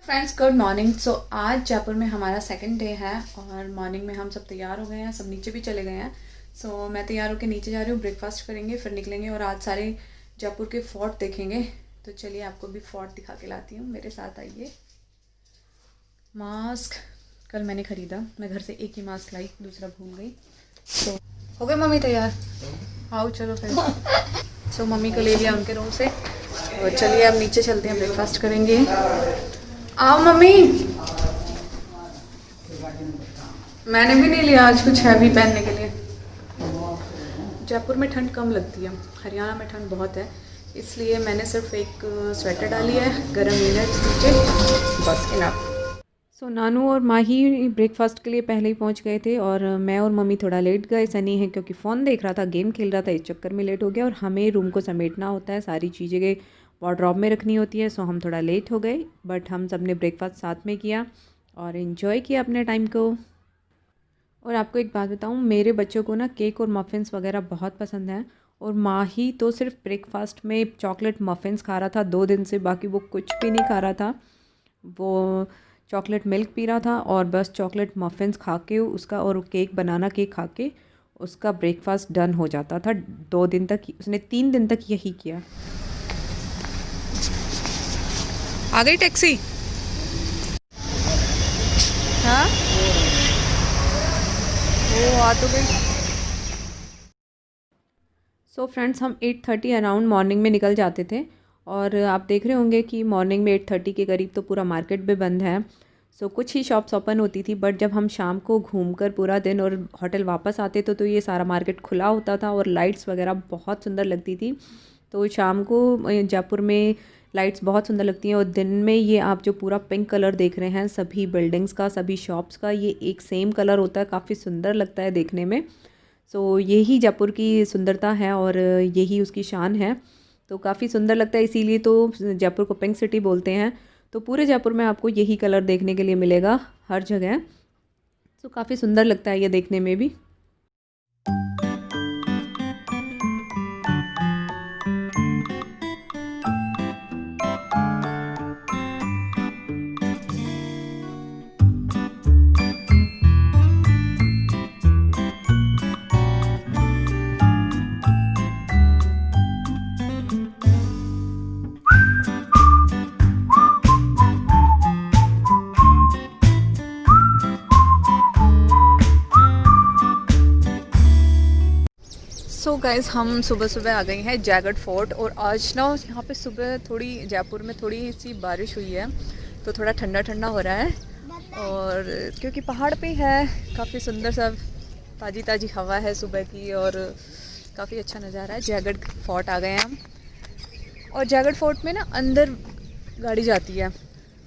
Friends good morning. सो आज जयपुर में हमारा सेकंड डे है और मॉर्निंग में हम सब तैयार हो गए हैं, सब नीचे भी चले गए हैं। सो मैं तैयार होकर नीचे जा रही हूँ, ब्रेकफास्ट करेंगे फिर निकलेंगे और आज सारे जयपुर के फोर्ट देखेंगे। तो चलिए आपको भी फोर्ट दिखा के लाती हूँ, मेरे साथ आइए। मास्क कल मैंने ख़रीदा, मैं घर से एक ही मास्क लाई, दूसरा भूल गई। तो हो गए मम्मी तैयार? आओ चलो फिर। सो मम्मी को ले लिया उनके रूम से और चलिए अब नीचे चलते हैं, ब्रेकफास्ट करेंगे। आओ मम्मी। मैंने भी नहीं लिया आज कुछ हैवी पहनने के लिए। जयपुर में ठंड कम लगती है, हरियाणा में ठंड बहुत है, इसलिए मैंने सिर्फ एक स्वेटर डाली है, गर्म नहीं है नीचे, बस इनफ। सो नानू और माही ब्रेकफास्ट के लिए पहले ही पहुंच गए थे और मैं और मम्मी थोड़ा लेट गए। सनी है क्योंकि फ़ोन देख रहा था, गेम खेल रहा था, इस चक्कर में लेट हो गया। और हमें रूम को समेटना होता है, सारी चीज़ें वार्डरोब में रखनी होती है, सो हम थोड़ा लेट हो गए। बट हम सब ने ब्रेकफास्ट साथ में किया और इन्जॉय किया अपने टाइम को। और आपको एक बात बताऊं, मेरे बच्चों को ना केक और मफ़िन्स वगैरह बहुत पसंद है। और माही तो सिर्फ ब्रेकफास्ट में चॉकलेट मफ़िन्स खा रहा था 2 दिन से, बाकी वो कुछ भी नहीं खा रहा था। वो चॉकलेट मिल्क पी रहा था और बस चॉकलेट मफ़िन्स खा के उसका, और केक, बनाना केक खा के उसका ब्रेकफास्ट डन हो जाता था 2 दिन तक। उसने 3 दिन तक यही किया। आ गई टैक्सी? हाँ वो आ तो गई। सो फ्रेंड्स, हम 8:30 अराउंड मॉर्निंग में निकल जाते थे और आप देख रहे होंगे कि मॉर्निंग में 8:30 के करीब तो पूरा मार्केट भी बंद है। सो कुछ ही शॉप्स ओपन होती थी, बट जब हम शाम को घूमकर पूरा दिन और होटल वापस आते थे तो ये सारा मार्केट खुला होता था और लाइट्स वगैरह बहुत सुंदर लगती थी। तो शाम को जयपुर में लाइट्स बहुत सुंदर लगती हैं और दिन में ये आप जो पूरा पिंक कलर देख रहे हैं सभी बिल्डिंग्स का, सभी शॉप्स का, ये एक सेम कलर होता है, काफ़ी सुंदर लगता है देखने में। सो यही जयपुर की सुंदरता है और यही उसकी शान है। तो काफ़ी सुंदर लगता है, इसीलिए तो जयपुर को पिंक सिटी बोलते हैं। तो पूरे जयपुर में आपको यही कलर देखने के लिए मिलेगा हर जगह। तो काफ़ी सुंदर लगता है ये देखने में भी। सो गाइज़, हम सुबह सुबह आ गए हैं जयगढ़ फोर्ट और आज ना यहाँ पे सुबह थोड़ी जयपुर में थोड़ी सी बारिश हुई है तो थोड़ा ठंडा ठंडा हो रहा है। और क्योंकि पहाड़ पे है, काफ़ी सुंदर सा ताज़ी ताज़ी हवा है सुबह की और काफ़ी अच्छा नज़ारा है। जयगढ़ फोर्ट आ गए हैं हम। और जयगढ़ फोर्ट में ना अंदर गाड़ी जाती है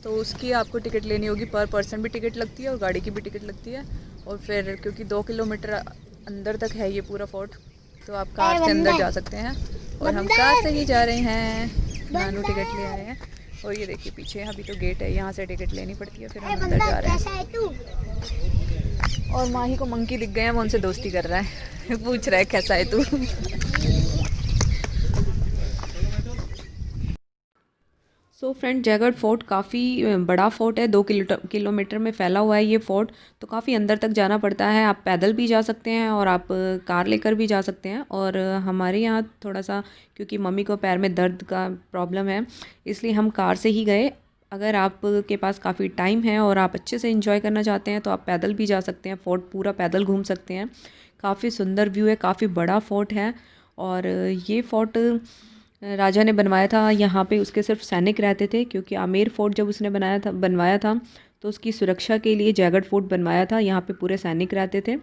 तो उसकी आपको टिकट लेनी होगी, पर पर्सन भी टिकट लगती है और गाड़ी की भी टिकट लगती है। और फिर क्योंकि 2 किलोमीटर अंदर तक है ये पूरा फोर्ट, तो आप कार से अंदर जा सकते हैं और हम कार से ही जा रहे हैं। नानू टिकट ले आए हैं और ये देखिए पीछे अभी तो गेट है, यहाँ से टिकट लेनी पड़ती है, फिर हम अंदर जा रहे हैं। और माही को मंकी दिख गए हैं, वो उनसे दोस्ती कर रहा है पूछ रहा है कैसा है तू। सो फ्रेंड, जयगढ़ फोर्ट काफ़ी बड़ा फोर्ट है, 2 किलोमीटर में फैला हुआ है ये फोर्ट। तो काफ़ी अंदर तक जाना पड़ता है, आप पैदल भी जा सकते हैं और आप कार लेकर भी जा सकते हैं। और हमारे यहाँ थोड़ा सा, क्योंकि मम्मी को पैर में दर्द का प्रॉब्लम है, इसलिए हम कार से ही गए। अगर आपके पास काफ़ी टाइम है और आप अच्छे से इंजॉय करना चाहते हैं तो आप पैदल भी जा सकते हैं, फोर्ट पूरा पैदल घूम सकते हैं। काफ़ी सुंदर व्यू है, काफ़ी बड़ा फोर्ट है। और ये फोर्ट राजा ने बनवाया था, यहाँ पे उसके सिर्फ सैनिक रहते थे, क्योंकि आमेर फोर्ट जब उसने बनवाया था तो उसकी सुरक्षा के लिए जयगढ़ फोर्ट बनवाया था, यहाँ पे पूरे सैनिक रहते थे।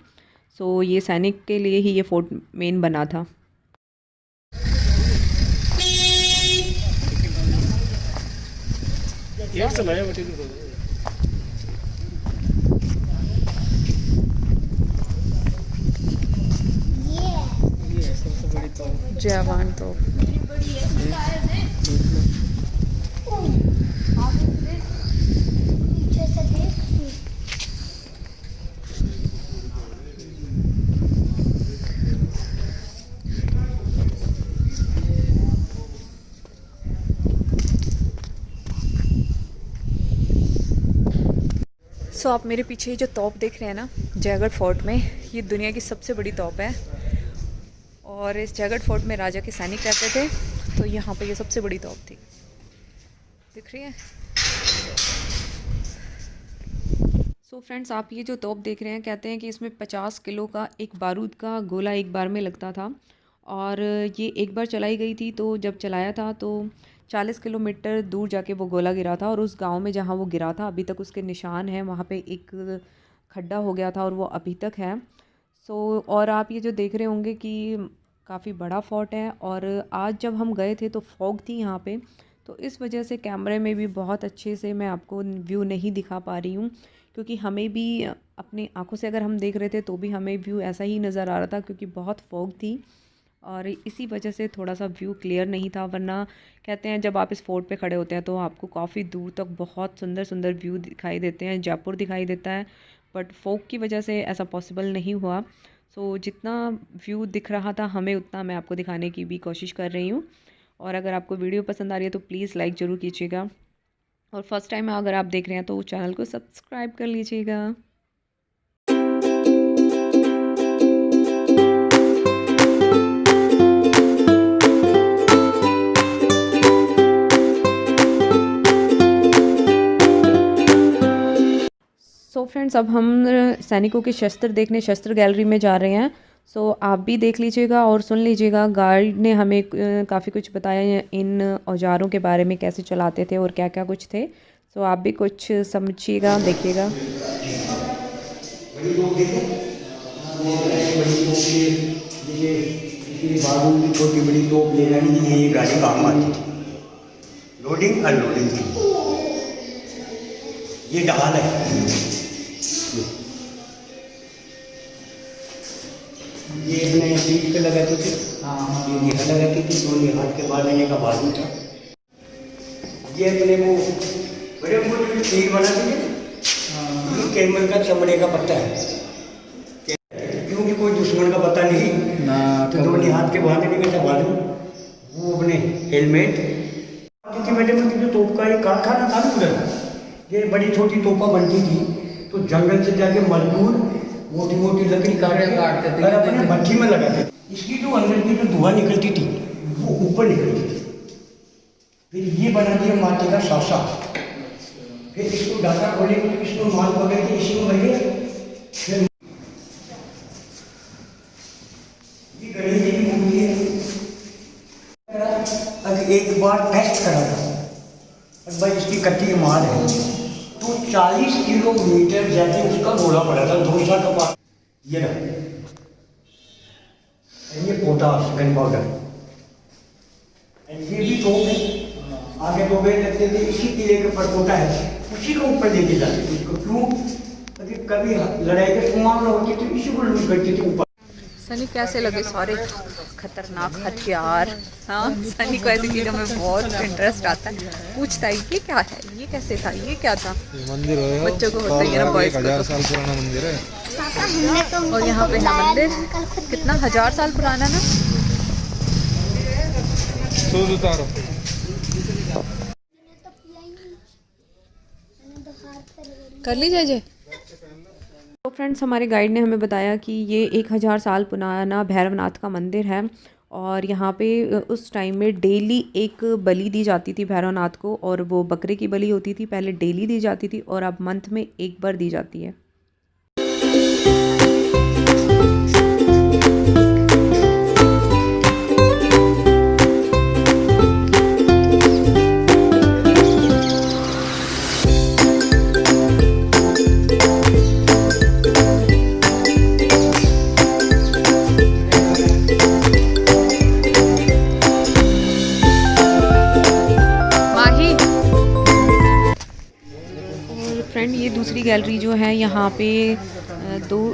सो ये सैनिक के लिए ही ये फोर्ट मेन बना था। जवान तो सो आप मेरे पीछे जो तोप देख रहे हैं ना जयगढ़ फोर्ट में, ये दुनिया की सबसे बड़ी तोप है और इस जयगढ़ फोर्ट में राजा के सैनिक रहते थे, तो यहाँ पे ये सबसे बड़ी तोप थी। दिख रही है? सो फ्रेंड्स, आप ये जो तोप देख रहे हैं, कहते हैं कि इसमें 50 किलो का एक बारूद का गोला एक बार में लगता था और ये एक बार चलाई गई थी। तो जब चलाया था तो 40 किलोमीटर दूर जाके वो गोला गिरा था और उस गांव में जहां वो गिरा था अभी तक उसके निशान हैं। वहां पे एक खड्डा हो गया था और वो अभी तक है। सो और आप ये जो देख रहे होंगे कि काफ़ी बड़ा फोर्ट है और आज जब हम गए थे तो फॉग थी यहाँ पे, तो इस वजह से कैमरे में भी बहुत अच्छे से मैं आपको व्यू नहीं दिखा पा रही हूँ, क्योंकि हमें भी अपनी आंखों से अगर हम देख रहे थे तो भी हमें व्यू ऐसा ही नज़र आ रहा था, क्योंकि बहुत फॉग थी और इसी वजह से थोड़ा सा व्यू क्लियर नहीं था। वरना कहते हैं जब आप इस फोर्ट पे खड़े होते हैं तो आपको काफ़ी दूर तक बहुत सुंदर सुंदर व्यू दिखाई देते हैं, जयपुर दिखाई देता है, बट फॉग की वजह से ऐसा पॉसिबल नहीं हुआ। सो जितना व्यू दिख रहा था हमें उतना मैं आपको दिखाने की भी कोशिश कर रही हूँ। और अगर आपको वीडियो पसंद आ रही है तो प्लीज़ लाइक ज़रूर कीजिएगा और फर्स्ट टाइम अगर आप देख रहे हैं तो चैनल को सब्सक्राइब कर लीजिएगा। सो फ्रेंड्स, अब हम सैनिकों के शस्त्र देखने शस्त्र गैलरी में जा रहे हैं। सो आप भी देख लीजिएगा और सुन लीजिएगा। गाइड ने हमें काफ़ी कुछ बताया इन औजारों के बारे में, कैसे चलाते थे और क्या क्या कुछ थे। सो आप भी कुछ समझिएगा, देखिएगा। छोटी बड़ी तोप ले जाने के लिए ये गाड़ी काम आती थी, लोडिंग अनलोडिंग की। ये ढाल है, ये अपने पीठ पे लगाते थे। ये निहार लगाती थी, तो निहार के बाद लेने का बाजू था। ये अपने वो बड़े मोटे तीर बनाते थे, ये कैमल का चमड़े का पत्ता है, क्योंकि कोई दुश्मन का पता नहीं ना, तो दोनों हाथ के बाहर निकलने का बाजू, वो अपने हेलमेट। मैडम की जो तोप का एक कारखाना था ना उधर, ये बड़ी छोटी तोपा बनती थी, तो जंगल से जाके मजदूर मोटी मोटी लकड़ी काटते थे और अपने भट्टी में लगाते थे। इसकी जो अंदर की जो धुआं निकलती थी वो ऊपर निकलती थी। फिर ये बना दिया माटी का सासा, फिर इसको ढाका खोले, इसको माल पकड़ के इसको भरे। फिर ये गणेश जी की मूर्ति है। अगर एक बार टेस्ट करा था भाई इसकी कच्ची माल है तो 40 किलोमीटर जाके उसका घोड़ा पड़ा था, 2 साल का पास। ये ना, ये पोटास गन पाउडर, ये भी तोप है। आगे 2 बेल लगते थे, इसी किले के परकोटा है, उसी को ऊपर लेके जाते थे उसको। क्यों? क्योंकि कभी लड़ाई के मामला होती थी, इसी को लूट करते थे ऊपर। सनी कैसे लगे सारे खतरनाक हथियार? हाँ, सनी को ऐसी चीज़ों में बहुत इंटरेस्ट आता है, पूछता है ये क्या है, ये कैसे था, ये क्या था। मंदिर है, बच्चों को होता है ना, बॉयज को। 1000 साल पुराना मंदिर है। और यहाँ पे है मंदिर, कितना 1000 साल पुराना ना। सूज उतारो। कर लीजिए जय। तो फ्रेंड्स, हमारे गाइड ने हमें बताया कि ये 1000 साल पुराना भैरवनाथ का मंदिर है और यहाँ पे उस टाइम में डेली एक बलि दी जाती थी भैरवनाथ को, और वो बकरे की बलि होती थी। पहले डेली दी जाती थी और अब मंथ में एक बार दी जाती है। फ्रेंड, ये दूसरी गैलरी जो है, यहाँ पे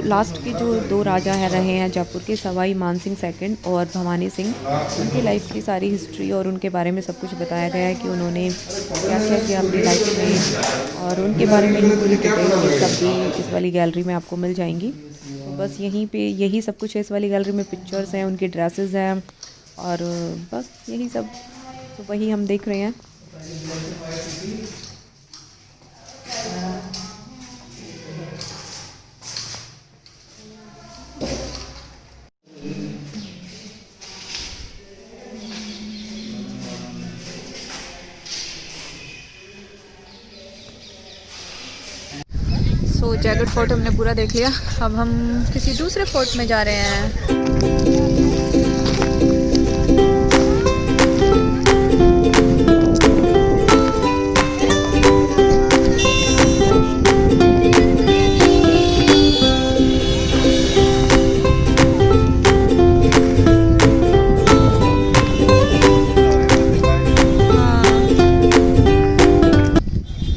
लास्ट के जो 2 राजा है रहे हैं जयपुर के, सवाई मानसिंह सेकंड और भवानी सिंह, उनकी लाइफ की सारी हिस्ट्री और उनके बारे में सब कुछ बताया गया है कि उन्होंने क्या क्या किया अपनी लाइफ में, और उनके बारे में पूरी डिटेल सब भी इस वाली गैलरी में आपको मिल जाएंगी। तो बस यहीं पे यही सब कुछ है इस वाली गैलरी में। पिक्चर्स हैं, उनके ड्रेसेस हैं और बस यही सब, तो वही हम देख रहे हैं। जयगढ़ फोर्ट हमने पूरा देख लिया। अब हम किसी दूसरे फोर्ट में जा रहे हैं।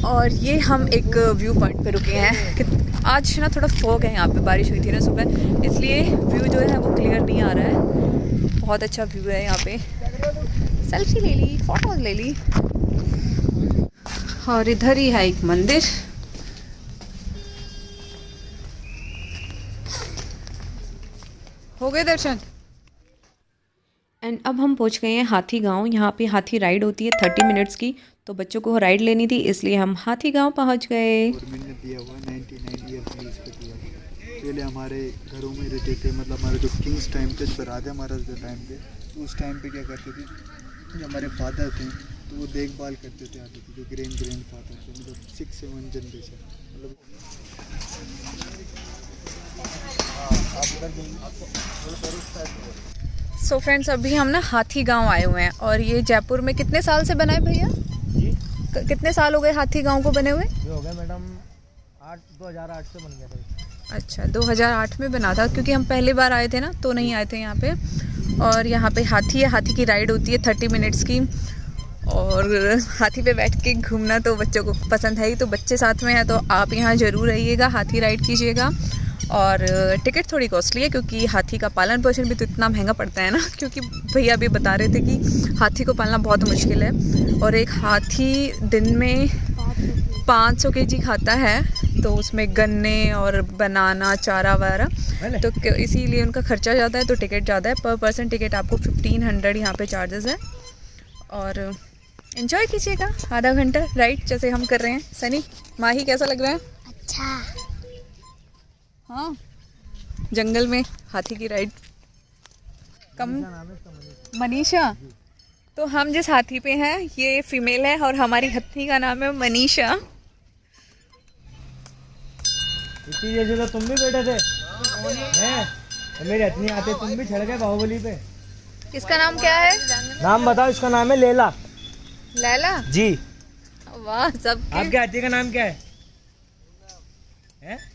और ये हम एक व्यू पॉइंट पे रुके हैं कि आज ना थोड़ा फॉग है यहाँ पे, बारिश हुई थी ना सुबह, इसलिए व्यू जो है वो क्लियर नहीं आ रहा है। बहुत अच्छा व्यू है यहाँ पे, सेल्फी ले ली, फोटोज ले ली। और इधर ही है एक मंदिर। हो गए दर्शन। एंड अब हम पहुँच गए हैं हाथी गांव। यहाँ पे हाथी राइड होती है 30 मिनट्स की, तो बच्चों को राइड लेनी थी, इसलिए हम हाथी गांव पहुँच गए। गवर्नमेंट ने दिया हुआ 99 ईयर पुलिस को दिया हुआ। पहले हमारे घरों में रहते थे, मतलब हमारे जो किंग्स टाइम पे, राजा महाराज के टाइम पे, तो उस टाइम पे क्या करते थे, जो हमारे फादर थे तो वो देखभाल करते थे आते थे, जो ग्रैंड फादर थे, मतलब 6-7 जनरेशन, मतलब सो फ्रेंड्स, अभी हम ना हाथी गांव आए हुए हैं और ये जयपुर में कितने साल से बना है भैया? कितने साल हो गए हाथी गांव को बने हुए? ये हो गया मैडम 2008 से बन गया था। अच्छा, 2008 में बना था, क्योंकि हम पहली बार आए थे ना, तो नहीं आए थे यहाँ पे। और यहाँ पे हाथी है, हाथी की राइड होती है 30 मिनट्स की। और हाथी पे बैठ के घूमना तो बच्चों को पसंद है ही, तो बच्चे साथ में हैं तो आप यहाँ ज़रूर रहिएगा, हाथी राइड कीजिएगा। और टिकट थोड़ी कॉस्टली है, क्योंकि हाथी का पालन पोषण भी तो इतना महंगा पड़ता है ना, क्योंकि भैया अभी बता रहे थे कि हाथी को पालना बहुत मुश्किल है। और एक हाथी दिन में 500 kg खाता है, तो उसमें गन्ने और बनाना, चारा वगैरह, तो इसीलिए उनका खर्चा ज़्यादा है, तो टिकट ज़्यादा है। पर पर्सन टिकट आपको 1500 यहाँ पे चार्जेस है। और एंजॉय कीजिएगा आधा घंटा राइड जैसे हम कर रहे हैं। सनी, माही कैसा लग रहा है? अच्छा। हाँ, जंगल में हाथी की राइड। कम मनीषा। तो हम जिस हाथी पे हैं ये फीमेल है और हमारी हाथी का नाम है मनीषा। इतनी जैसे तो तुम भी बैठे थे हैं? तो मेरे हथनी आते तुम भी चढ़ गए बाहुबली पे। इसका नाम क्या है? नाम बताओ। इसका नाम है लैला। लैला जी। वाह, सब आपके हाथी का नाम क्या है?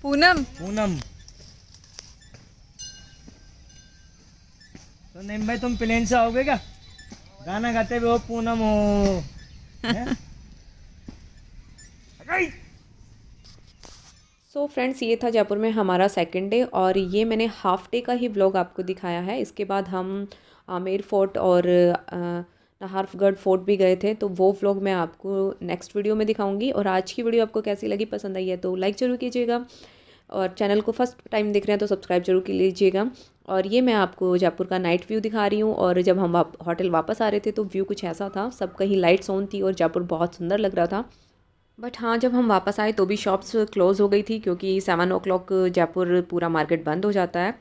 पूनम। पूनम। तो नहीं भाई, तुम प्लेन से आओगे क्या? गाना गाते हुए हो पूनम हो। सो फ्रेंड्स, ये था जयपुर में हमारा सेकंड डे, और ये मैंने हाफ डे का ही व्लॉग आपको दिखाया है। इसके बाद हम आमेर फोर्ट और नाहरगढ़ फोर्ट भी गए थे, तो वो व्लॉग मैं आपको नेक्स्ट वीडियो में दिखाऊंगी। और आज की वीडियो आपको कैसी लगी, पसंद आई है तो लाइक ज़रूर कीजिएगा, और चैनल को फर्स्ट टाइम देख रहे हैं तो सब्सक्राइब जरूर कर लीजिएगा। और ये मैं आपको जयपुर का नाइट व्यू दिखा रही हूँ। और जब हम होटल वापस आ रहे थे तो व्यू कुछ ऐसा था, सब कहीं लाइट्स ऑन थी और जयपुर बहुत सुंदर लग रहा था। बट हाँ, जब हम वापस आए तो भी शॉप्स क्लोज़ हो गई थी, क्योंकि 7 o'clock जयपुर पूरा मार्केट बंद हो जाता है।